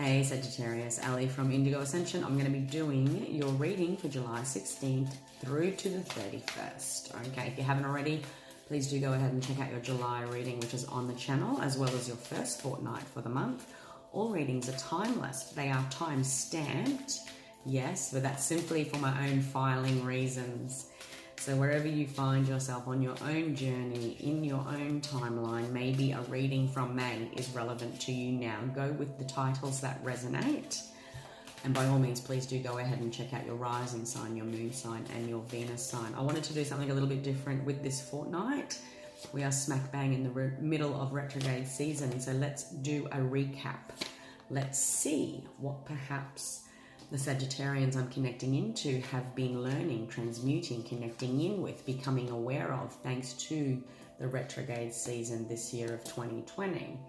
Hey Sagittarius, Ali from Indigo Ascension. I'm going to be doing your reading for July 16th through to the 31st. Okay, if you haven't already, please do go ahead and check out your July reading, which is on the channel, as well as your first fortnight for the month. All readings are timeless. They are time stamped, yes, but that's simply for my own filing reasons. So wherever you find yourself on your own journey, in your own timeline, maybe a reading from May is relevant to you now. Go with the titles that resonate. And by all means, please do go ahead and check out your rising sign, your moon sign, and your Venus sign. I wanted to do something a little bit different with this fortnight. We are smack bang in the middle of retrograde season, so let's do a recap. Let's see what perhaps the Sagittarians I'm connecting into have been learning, transmuting, connecting in with, becoming aware of, thanks to the retrograde season this year of 2020.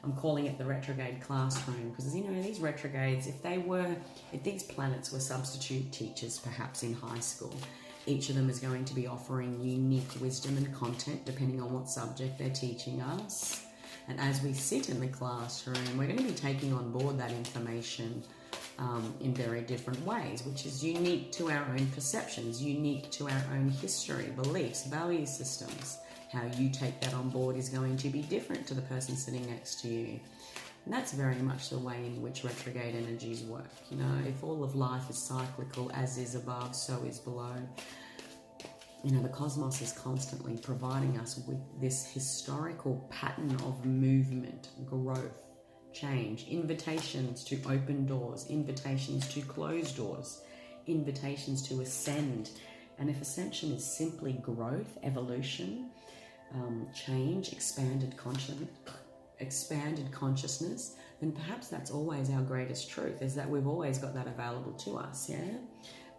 I'm calling it the retrograde classroom because, you know, these retrogrades, if these planets were substitute teachers perhaps in high school, each of them is going to be offering unique wisdom and content depending on what subject they're teaching us. And as we sit in the classroom, we're going to be taking on board that information in very different ways, which is unique to our own perceptions, unique to our own history, beliefs, value systems. How you take that on board is going to be different to the person sitting next to you. And that's very much the way in which retrograde energies work. You know, if all of life is cyclical, as is above, so is below. You know, the cosmos is constantly providing us with this historical pattern of movement, growth, change, invitations to open doors, invitations to close doors, invitations to ascend. And if ascension is simply growth, evolution, change, expanded consciousness, then perhaps that's always our greatest truth, is that we've always got that available to us, yeah?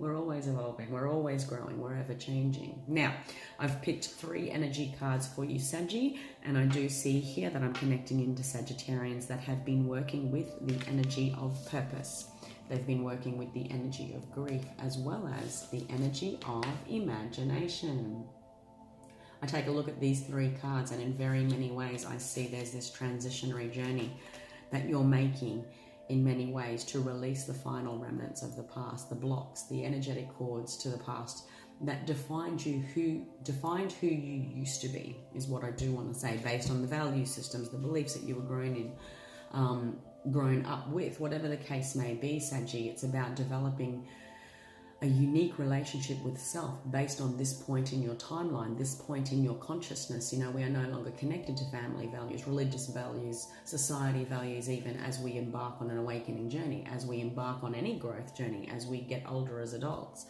We're always evolving, we're always growing, we're ever changing. Now, I've picked 3 energy cards for you, Saggy, and I do see here that I'm connecting into Sagittarians that have been working with the energy of purpose. They've been working with the energy of grief as well as the energy of imagination. I take a look at these 3 cards and in very many ways I see there's this transitionary journey that you're making in many ways to release the final remnants of the past, the blocks, the energetic cords to the past that defined who you used to be, is what I do want to say, based on the value systems, the beliefs that you were grown up with. Whatever the case may be, Saggy, it's about developing a unique relationship with self based on this point in your timeline, this point in your consciousness. You know, we are no longer connected to family values, religious values, society values, even as we embark on an awakening journey, as we embark on any growth journey, as we get older as adults.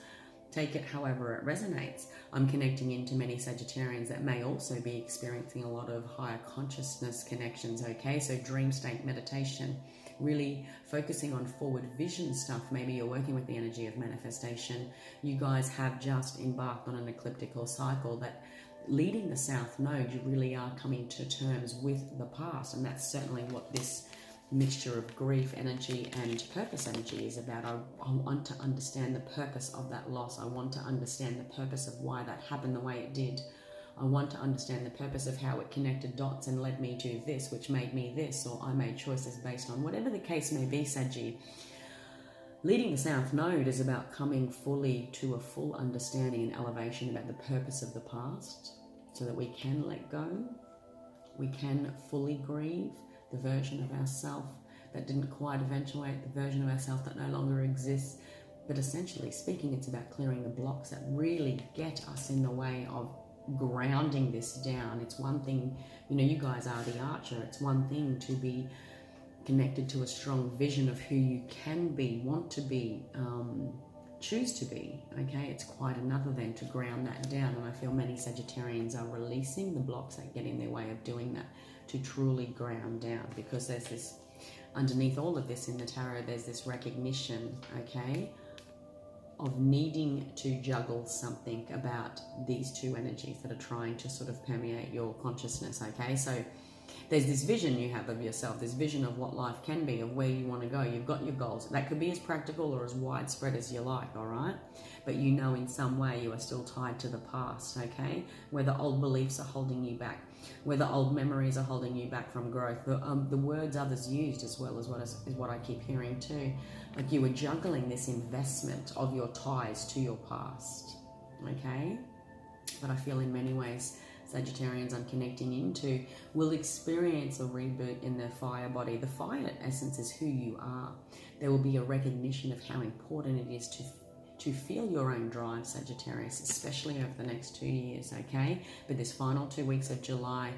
Take it however it resonates. I'm connecting into many Sagittarians that may also be experiencing a lot of higher consciousness connections, okay? So dream state meditation, really focusing on forward vision stuff. Maybe you're working with the energy of manifestation. You guys have just embarked on an ecliptical cycle that, leading the South Node, you really are coming to terms with the past, and that's certainly what this mixture of grief energy and purpose energy is about. I want to understand the purpose of that loss. I want to understand the purpose of why that happened the way it did. I want to understand the purpose of how it connected dots and led me to this, which made me this, or I made choices based on whatever the case may be, Saggy. Leading the South Node is about coming fully to a full understanding and elevation about the purpose of the past so that we can let go, we can fully grieve the version of ourself that didn't quite eventuate, the version of ourself that no longer exists. But essentially speaking, it's about clearing the blocks that really get us in the way of grounding this down. It's one thing, you know, you guys are the archer. It's one thing to be connected to a strong vision of who you can be, want to be, choose to be, okay? It's quite another then to ground that down, and I feel many Sagittarians are releasing the blocks that get in their way of doing that, to truly ground down, because there's this, underneath all of this in the tarot, there's this recognition, okay, of needing to juggle something about these 2 energies that are trying to sort of permeate your consciousness, okay? So there's this vision you have of yourself, this vision of what life can be, of where you want to go. You've got your goals. That could be as practical or as widespread as you like, all right? But you know in some way you are still tied to the past, okay? Whether old beliefs are holding you back, whether old memories are holding you back from growth. The words others used as well is what I keep hearing too. Like you were juggling this investment of your ties to your past, okay? But I feel in many ways, Sagittarians I'm connecting into will experience a reboot in their fire body. The fire essence is who you are. There will be a recognition of how important it is to feel your own drive, Sagittarius, especially over the next 2 years, okay? But this final 2 weeks of July,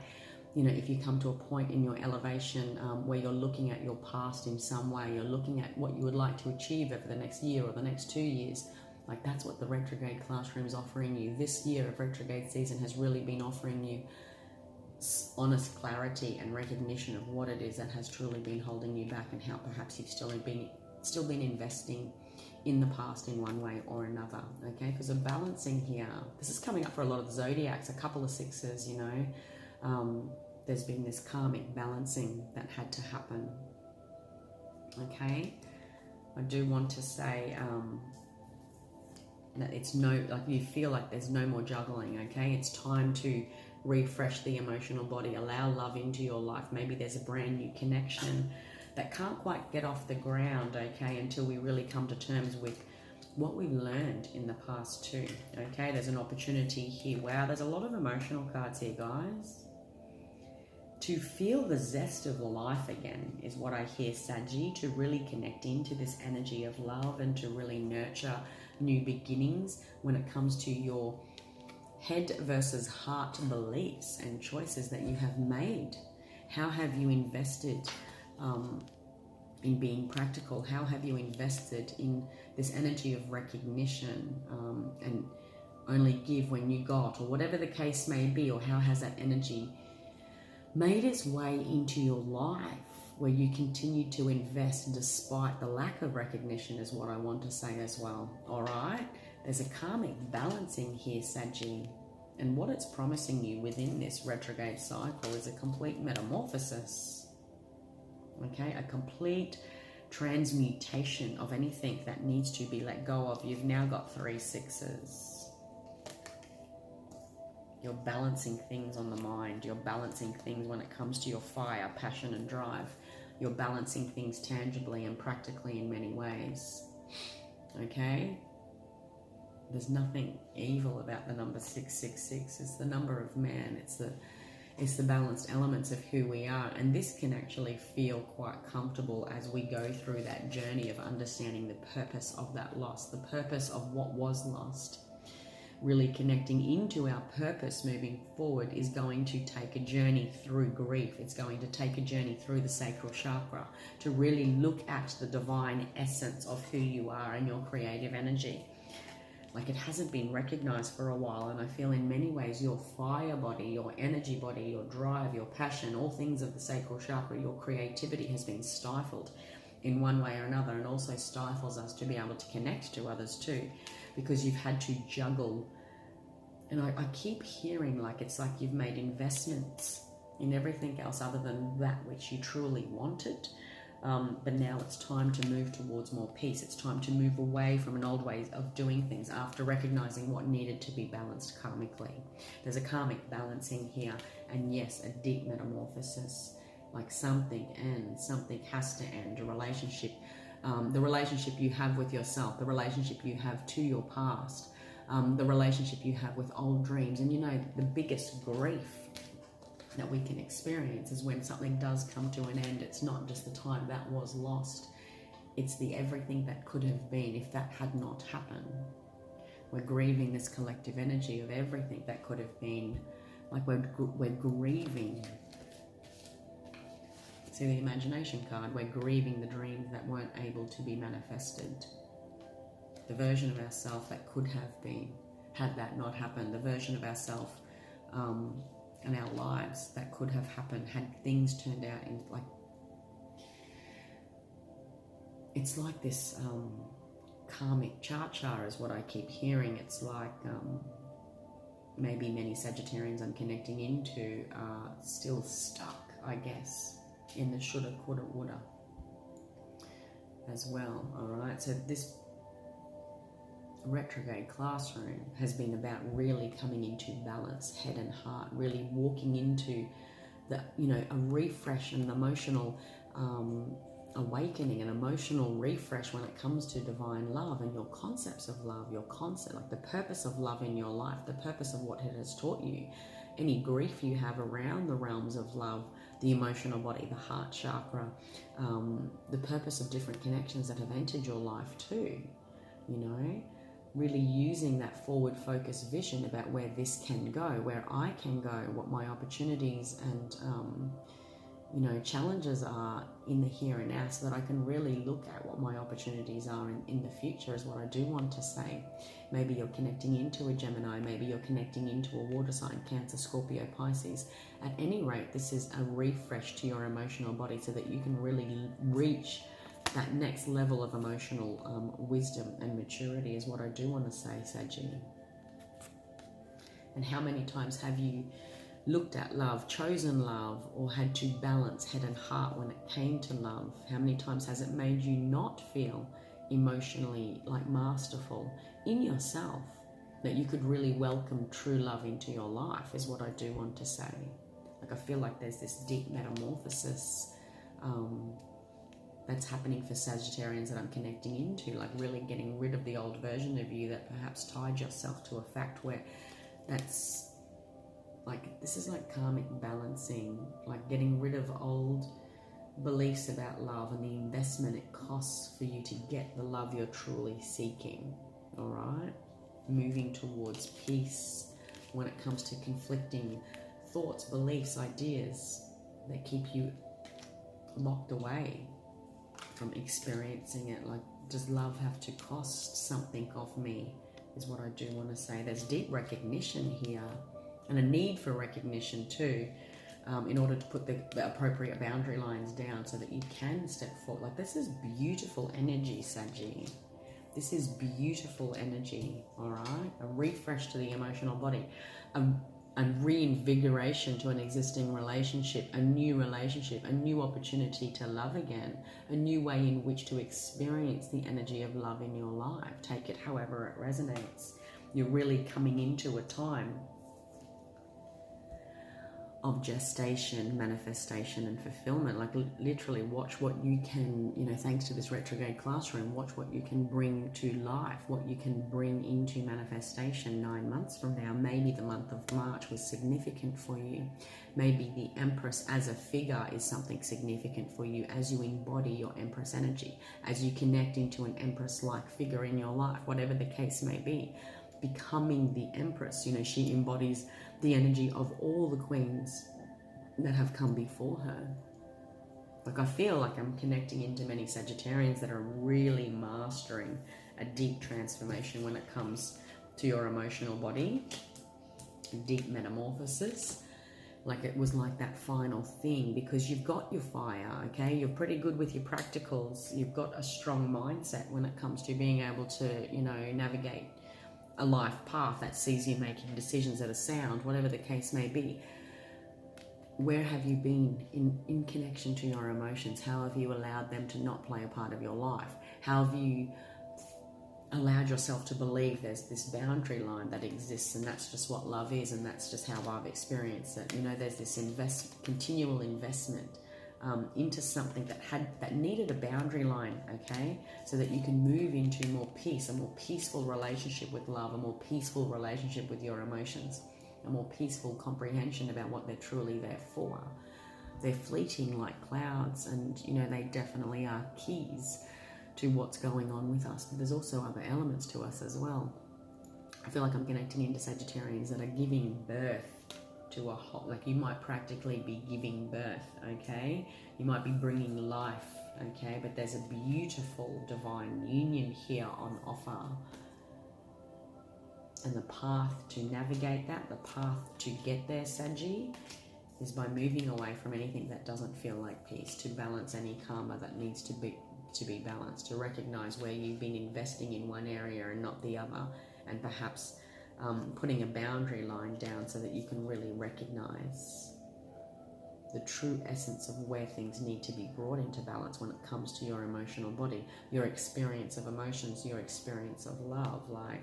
you know, if you come to a point in your elevation where you're looking at your past in some way, you're looking at what you would like to achieve over the next year or the next 2 years, like that's what the retrograde classroom is offering you. This year of retrograde season has really been offering you honest clarity and recognition of what it is that has truly been holding you back and how perhaps you've still been investing in the past in one way or another, okay? Because of balancing here, this is coming up for a lot of the zodiacs, a couple of sixes, you know. There's been this karmic balancing that had to happen, okay? I do want to say that it's like you feel like there's no more juggling, okay? It's time to refresh the emotional body, allow love into your life. Maybe there's a brand new connection that can't quite get off the ground, okay, until we really come to terms with what we've learned in the past too, okay? There's an opportunity here. Wow, there's a lot of emotional cards here, guys. To feel the zest of life again is what I hear, Saggy, to really connect into this energy of love and to really nurture new beginnings when it comes to your head versus heart beliefs and choices that you have made. How have you invested in being practical? How have you invested in this energy of recognition and only give when you got, or whatever the case may be, or how has that energy made its way into your life where you continue to invest despite the lack of recognition is what I want to say as well, all right? There's a karmic balancing here, Saggy, and what it's promising you within this retrograde cycle is a complete metamorphosis, okay? A complete transmutation of anything that needs to be let go of. You've now got 3 sixes. You're balancing things on the mind. You're balancing things when it comes to your fire, passion, and drive. You're balancing things tangibly and practically in many ways. Okay? There's nothing evil about the number 666. It's the number of man. It's the balanced elements of who we are. And this can actually feel quite comfortable as we go through that journey of understanding the purpose of that loss, the purpose of what was lost. Really connecting into our purpose moving forward is going to take a journey through grief. It's going to take a journey through the sacral chakra to really look at the divine essence of who you are and your creative energy. Like it hasn't been recognized for a while, and I feel in many ways your fire body, your energy body, your drive, your passion, all things of the sacral chakra, your creativity has been stifled in one way or another, and also stifles us to be able to connect to others too, because you've had to juggle. And I keep hearing like it's like you've made investments in everything else other than that which you truly wanted. But now it's time to move towards more peace. It's time to move away from an old way of doing things after recognizing what needed to be balanced karmically. There's a karmic balancing here, and yes, a deep metamorphosis. Like something ends, something has to end. A relationship, the relationship you have with yourself, the relationship you have to your past, the relationship you have with old dreams. And you know, the biggest grief that we can experience is when something does come to an end. It's not just the time that was lost, it's the everything that could have been if that had not happened. We're grieving this collective energy of everything that could have been. Like we're grieving. See the imagination card? We're grieving the dreams that weren't able to be manifested. The version of ourselves that could have been, had that not happened. The version of ourselves and our lives that could have happened had things turned out in like... It's like this karmic chart is what I keep hearing. It's like maybe many Sagittarians I'm connecting into are still stuck. I guess, in the shoulda, coulda, woulda as well. All right, so this retrograde classroom has been about really coming into balance, head and heart, really walking into the, you know, a refresh and an emotional awakening, an emotional refresh when it comes to divine love and your concepts of love, your concept, like the purpose of love in your life, the purpose of what it has taught you, any grief you have around the realms of love, the emotional body, the heart chakra, the purpose of different connections that have entered your life too, you know, really using that forward focused vision about where this can go, where I can go, what my opportunities and you know, challenges are in the here and now, so that I can really look at what my opportunities are in the future is what I do want to say. Maybe you're connecting into a Gemini, maybe you're connecting into a water sign, Cancer, Scorpio, Pisces. At any rate, this is a refresh to your emotional body so that you can really reach that next level of emotional wisdom and maturity is what I do want to say, Saggy. And how many times have you looked at love, chosen love, or had to balance head and heart when it came to love? How many times has it made you not feel emotionally like masterful in yourself, that you could really welcome true love into your life is what I do want to say. Like, I feel like there's this deep metamorphosis that's happening for Sagittarians that I'm connecting into, like really getting rid of the old version of you that perhaps tied yourself to a fact where that's like, this is like karmic balancing, like getting rid of old beliefs about love and the investment it costs for you to get the love you're truly seeking, all right? Moving towards peace when it comes to conflicting thoughts, beliefs, ideas that keep you locked away from experiencing it. Like, does love have to cost something of me is what I do want to say. There's deep recognition here and a need for recognition too, in order to put the appropriate boundary lines down so that you can step forward. Like, this is beautiful energy, Saggy. This is beautiful energy, all right? A refresh to the emotional body, a reinvigoration to an existing relationship, a new opportunity to love again, a new way in which to experience the energy of love in your life. Take it however it resonates. You're really coming into a time of gestation, manifestation, and fulfillment. Like, literally watch what you can, you know, thanks to this retrograde classroom, watch what you can bring to life, what you can bring into manifestation 9 months from now. Maybe the month of March was significant for you. Maybe the Empress as a figure is something significant for you as you embody your Empress energy, as you connect into an Empress-like figure in your life, whatever the case may be. Becoming the Empress, you know, she embodies the energy of all the queens that have come before her. Like, I feel like I'm connecting into many Sagittarians that are really mastering a deep transformation when it comes to your emotional body, deep metamorphosis. Like, it was like that final thing, because you've got your fire, okay? You're pretty good with your practicals. You've got a strong mindset when it comes to being able to, you know, navigate a life path that sees you making decisions that are sound, whatever the case may be. Where have you been in connection to your emotions? How have you allowed them to not play a part of your life? How have you allowed yourself to believe there's this boundary line that exists and that's just what love is and that's just how I've experienced it? You know, there's this continual investment into something that needed a boundary line, okay? So that you can move into more peace, a more peaceful relationship with love, a more peaceful relationship with your emotions, a more peaceful comprehension about what they're truly there for. They're fleeting like clouds, and, you know, they definitely are keys to what's going on with us, but there's also other elements to us as well. I feel like I'm connecting into Sagittarians that are giving birth to a whole, like, you might practically be giving birth, okay? You might be bringing life, okay? But there's a beautiful divine union here on offer. And the path to navigate that, the path to get there, Saggy, is by moving away from anything that doesn't feel like peace, to balance any karma that needs to be balanced, to recognize where you've been investing in one area and not the other, and perhaps putting a boundary line down so that you can really recognize the true essence of where things need to be brought into balance when it comes to your emotional body, your experience of emotions, your experience of love. Like,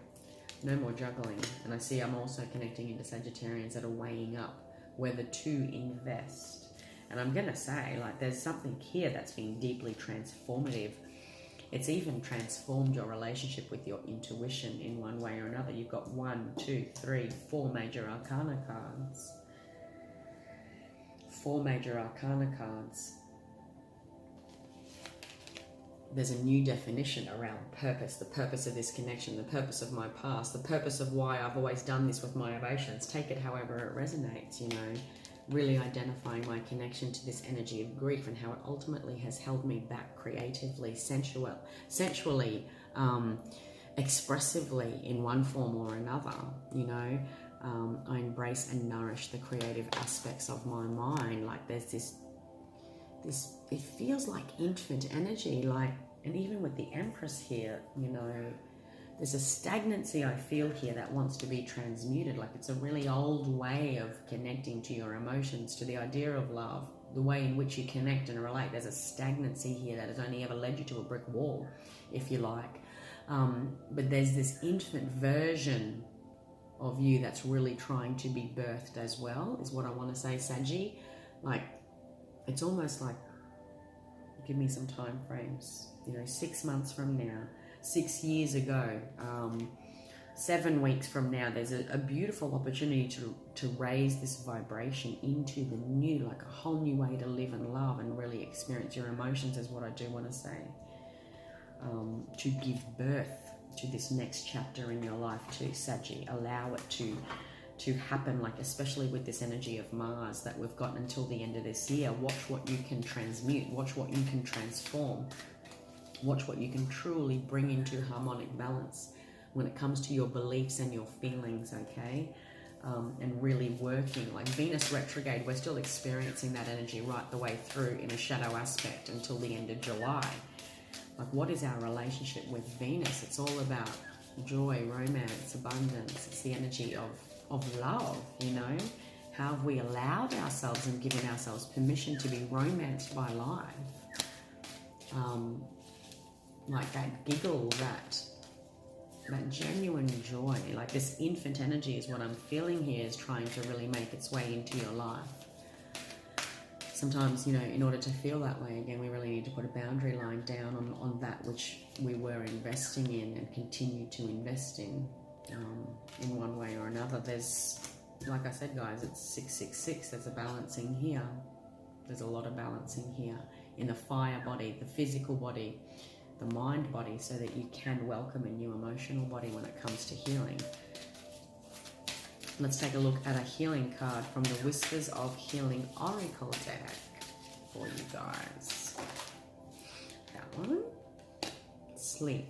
no more juggling. And I see I'm also connecting into Sagittarians that are weighing up whether to invest. And I'm going to say, like, there's something here that's been deeply transformative. It's even transformed your relationship with your intuition in one way or another. You've got 1, 2, 3, 4 major arcana cards. 4 major arcana cards. There's a new definition around purpose, the purpose of this connection, the purpose of my past, the purpose of why I've always done this with my emotions. Take it however it resonates, you know. Really identifying my connection to this energy of grief and how it ultimately has held me back creatively, sensually, expressively in one form or another, you know. I embrace and nourish the creative aspects of my mind. Like, there's this, it feels like infant energy, like, and even with the Empress here, you know, there's a stagnancy I feel here that wants to be transmuted. Like, it's a really old way of connecting to your emotions, to the idea of love, the way in which you connect and relate. There's a stagnancy here that has only ever led you to a brick wall, if you like. But there's this infant version of you that's really trying to be birthed as well, is what I want to say, Saggy. Like, it's almost like, give me some time frames, you know, 6 months from now, 6 years ago, 7 weeks from now, there's a beautiful opportunity to raise this vibration into the new, like a whole new way to live and love and really experience your emotions, is what I do want to say. To give birth to this next chapter in your life too, Saggy. Allow it to happen, like, especially with this energy of Mars that we've got until the end of this year. Watch what you can transmute, watch what you can transform, watch what you can truly bring into harmonic balance when it comes to your beliefs and your feelings, okay? And really working, like Venus retrograde, we're still experiencing that energy right the way through in a shadow aspect until the end of July. Like, what is our relationship with Venus? It's all about joy, romance, abundance. It's the energy of love, you know? How have we allowed ourselves and given ourselves permission to be romanced by life? Like that giggle, that genuine joy, like this infant energy is what I'm feeling here, is trying to really make its way into your life. Sometimes, you know, in order to feel that way again, we really need to put a boundary line down on that which we were investing in and continue to invest in one way or another. There's, like I said, guys, it's 666. There's a balancing here. There's a lot of balancing here in the fire body, the physical body, the mind body, so that you can welcome a new emotional body when it comes to healing. Let's take a look at a healing card from the Whispers of Healing Oracle deck for you guys. That one. Sleep.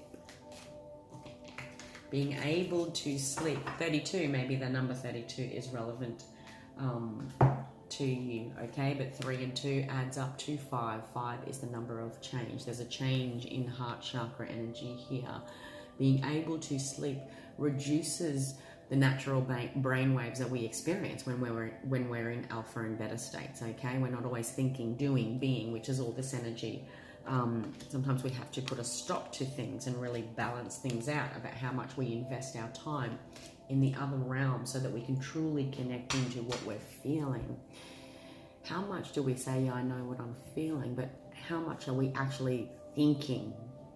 Being able to sleep. 32, maybe the number 32 is relevant to you, okay? But 3 and 2 adds up to 5. 5 is the number of change. There's a change in heart chakra energy here. Being able to sleep reduces the natural brain waves that we experience when we're in alpha and beta states, okay? We're not always thinking, doing, being, which is all this energy. Sometimes we have to put a stop to things and really balance things out about how much we invest our time in the other realm so that we can truly connect into what we're feeling. How much do we say, yeah, I know what I'm feeling, but how much are we actually thinking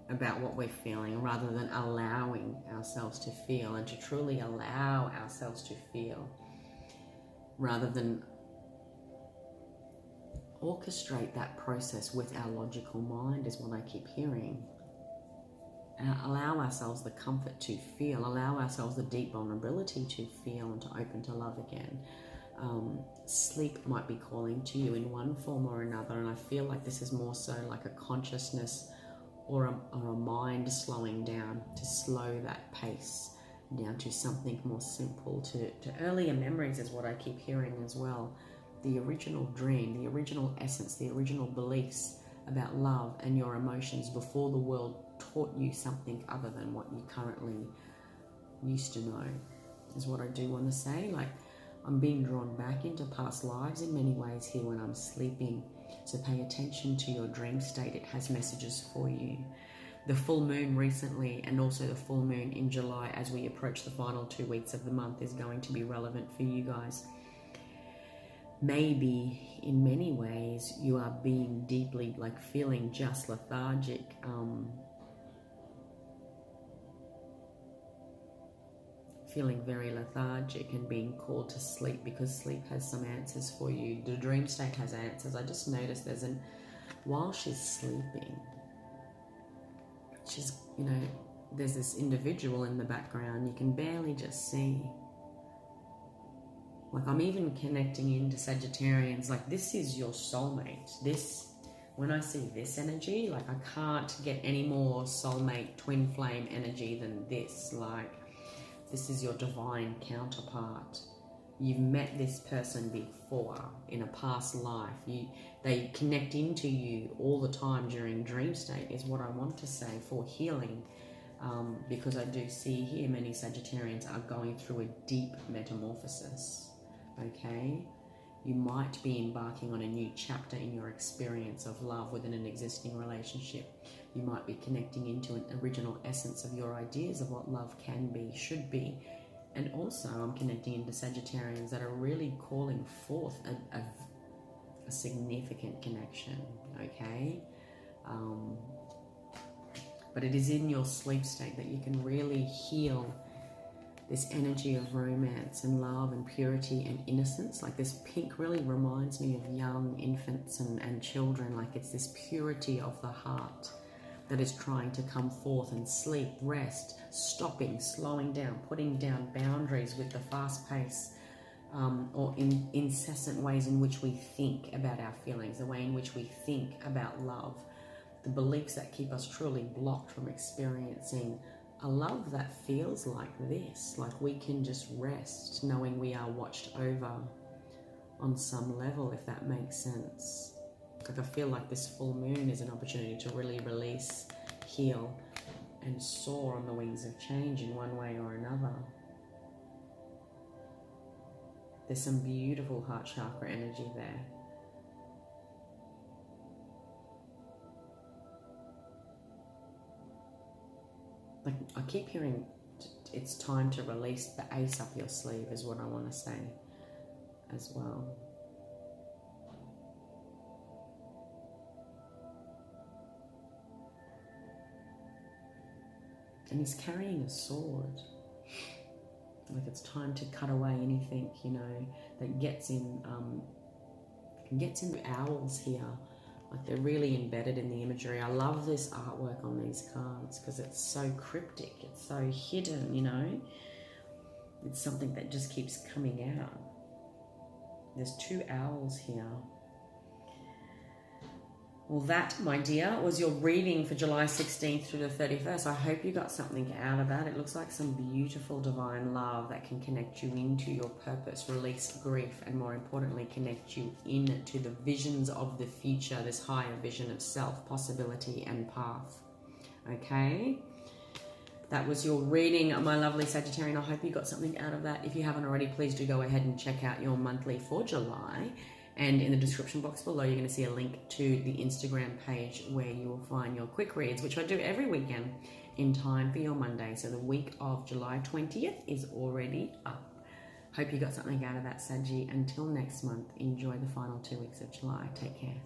about what we're feeling rather than allowing ourselves to feel, and to truly allow ourselves to feel rather than orchestrate that process with our logical mind, is what I keep hearing. Allow ourselves the comfort to feel, allow ourselves the deep vulnerability to feel and to open to love again. Sleep might be calling to you in one form or another, and I feel like this is more so like a consciousness or a mind slowing down, to slow that pace down to something more simple, to earlier memories is what I keep hearing as well. The original dream, the original essence, the original beliefs about love and your emotions before the world taught you something other than what you currently used to know, is what I do want to say. Like, I'm being drawn back into past lives in many ways here when I'm sleeping. So pay attention to your dream state. It has messages for you. The full moon recently and also the full moon in July as we approach the final 2 weeks of the month is going to be relevant for you guys. Maybe in many ways you are being deeply, like, feeling just lethargic, feeling very lethargic and being called to sleep, because sleep has some answers for you. The dream state has answers. I just noticed while she's sleeping, she's, you know, there's this individual in the background you can barely just see. Like, I'm even connecting into Sagittarians, like, this is your soulmate. When I see this energy, like, I can't get any more soulmate twin flame energy than this. Like, this is your divine counterpart. You've met this person before in a past life. They connect into you all the time during dream state is what I want to say for healing. Because I do see here many Sagittarians are going through a deep metamorphosis. Okay, you might be embarking on a new chapter in your experience of love within an existing relationship. You might be connecting into an original essence of your ideas of what love can be, should be. And also I'm connecting into Sagittarians that are really calling forth a significant connection, okay? But it is in your sleep state that you can really heal this energy of romance and love and purity and innocence. Like, this pink really reminds me of young infants and children. Like, it's this purity of the heart that is trying to come forth and sleep, rest, stopping, slowing down, putting down boundaries with the fast pace or incessant ways in which we think about our feelings, the way in which we think about love, the beliefs that keep us truly blocked from experiencing a love that feels like this, like we can just rest knowing we are watched over on some level, if that makes sense. Like, I feel like this full moon is an opportunity to really release, heal, and soar on the wings of change in one way or another. There's some beautiful heart chakra energy there. Like, I keep hearing it's time to release the ace up your sleeve is what I want to say as well. And he's carrying a sword. Like, it's time to cut away anything, you know, that gets in the owls here. Like, they're really embedded in the imagery. I love this artwork on these cards because it's so cryptic. It's so hidden, you know. It's something that just keeps coming out. There's 2 owls here. Well, that, my dear, was your reading for July 16th through the 31st. I hope you got something out of that. It looks like some beautiful divine love that can connect you into your purpose, release grief, and more importantly, connect you into the visions of the future, this higher vision of self, possibility, and path. Okay? That was your reading, my lovely Sagittarian. I hope you got something out of that. If you haven't already, please do go ahead and check out your monthly for July. And in the description box below, you're going to see a link to the Instagram page where you will find your quick reads, which I do every weekend in time for your Monday. So the week of July 20th is already up. Hope you got something out of that, Saggy. Until next month, enjoy the final 2 weeks of July. Take care.